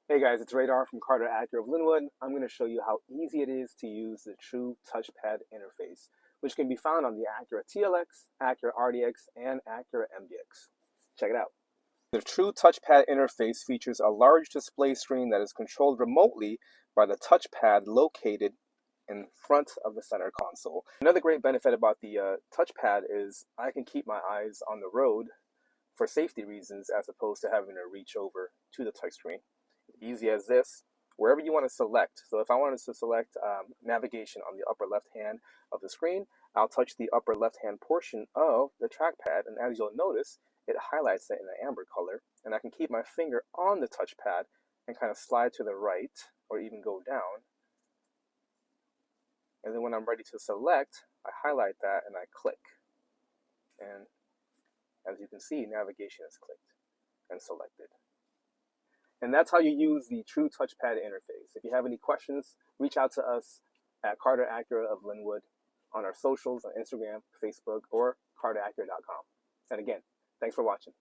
Hey guys, it's Radar from Carter Acura of Linwood. I'm going to show you how easy it is to use the True Touchpad Interface, which can be found on the Acura TLX, Acura RDX, and Acura MDX. Check it out. The True Touchpad Interface features a large display screen that is controlled remotely by the touchpad located in front of the center console. Another great benefit about the touchpad is I can keep my eyes on the road for safety reasons as opposed to having to reach over to the touchscreen. Easy as this, wherever you want to select. So if I wanted to select navigation on the upper left hand of the screen, I'll touch the upper left hand portion of the trackpad, and as you'll notice, it highlights it in an amber color, and I can keep my finger on the touchpad and kind of slide to the right or even go down. And then when I'm ready to select, I highlight that and I click. And as you can see, navigation is clicked and selected. And that's how you use the True Touchpad Interface. If you have any questions, reach out to us at Carter Acura of Linwood on our socials on Instagram, Facebook, or carteracura.com. And again, thanks for watching.